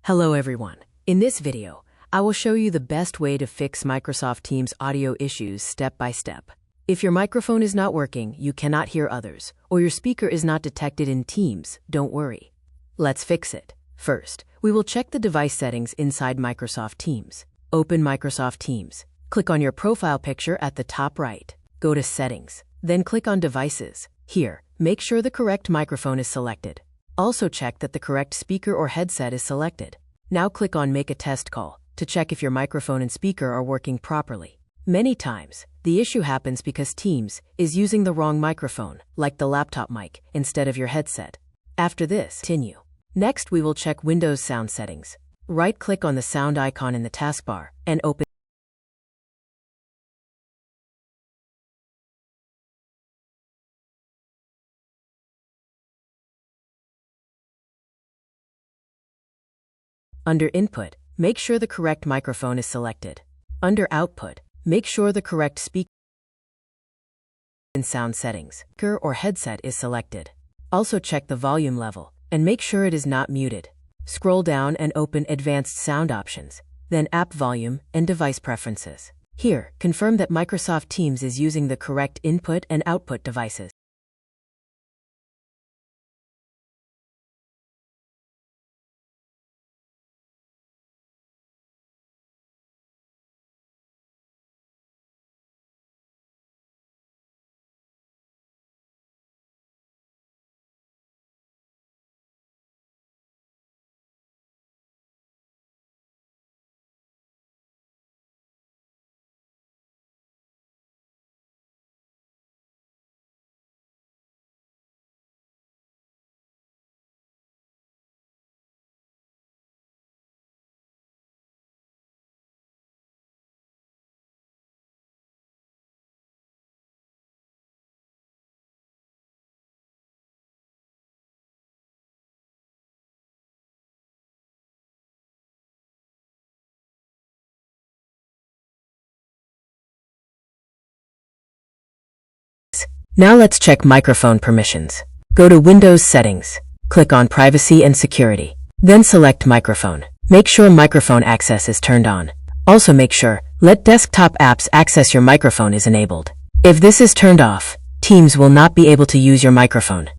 Hello everyone. In this video, I will show you the best way to fix Microsoft Teams audio issues step by step. If your microphone is not working, you cannot hear others, or your speaker is not detected in Teams, don't worry. Let's fix it. First, we will check the device settings inside Microsoft Teams. Open Microsoft Teams. Click on your profile picture at the top right. Go to Settings. Then click on Devices. Here, make sure the correct microphone is selected. Also check that the correct speaker or headset is selected. Now click on Make a Test Call to check if your microphone and speaker are working properly. Many times, the issue happens because Teams is using the wrong microphone, like the laptop mic, instead of your headset. After this, continue. Next, we will check Windows sound settings. Right-click on the sound icon in the taskbar and open. Under Input, make sure the correct microphone is selected. Under Output, make sure the correct speaker and sound settings or headset is selected. Also check the volume level and make sure it is not muted. Scroll down and open Advanced Sound Options, then App Volume and Device Preferences. Here, confirm that Microsoft Teams is using the correct input and output devices. Now let's check microphone permissions. Go to Windows Settings. Click on Privacy and Security. Then select Microphone. Make sure microphone access is turned on. Also make sure Let Desktop Apps Access Your Microphone is enabled. If this is turned off, Teams will not be able to use your microphone.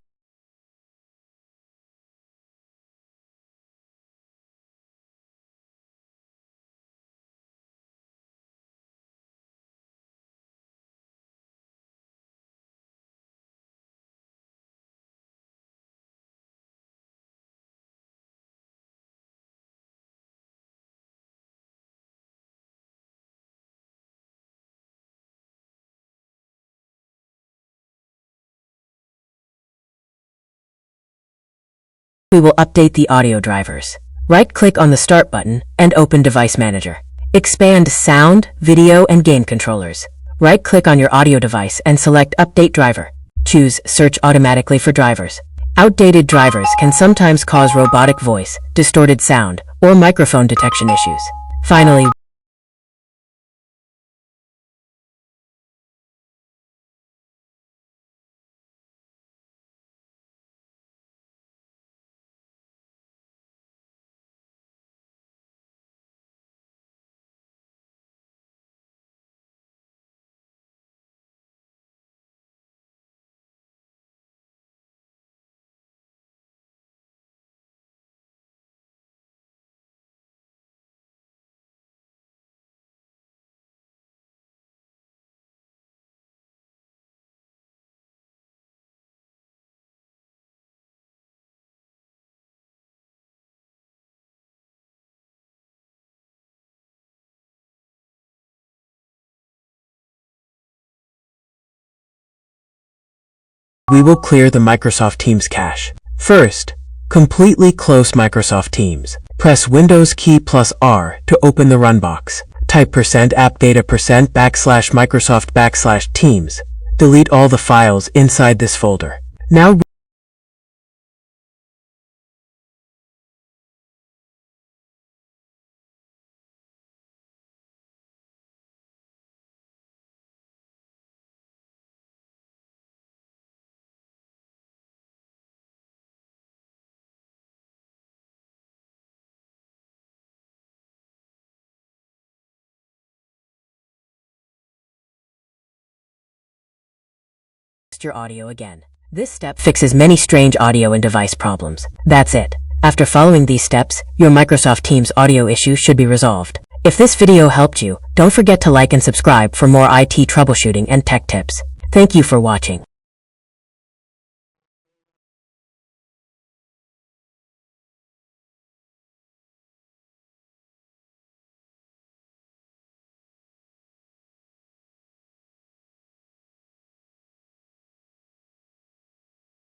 We will update the audio drivers. Right-click on the Start button and open Device Manager. Expand Sound, Video, and Game Controllers. Right-click on your audio device and select Update Driver. Choose Search automatically for drivers. Outdated drivers can sometimes cause robotic voice, distorted sound, or microphone detection issues. Finally, we will clear the Microsoft Teams cache. First, completely close Microsoft Teams. Press Windows key plus R to open the run box. Type %appdata %\Microsoft\Teams. Delete all the files inside this folder. Now test your audio again. This step fixes many strange audio and device problems. That's it. After following these steps, your Microsoft Teams audio issue should be resolved. If this video helped you, don't forget to like and subscribe for more IT troubleshooting and tech tips. Thank you for watching.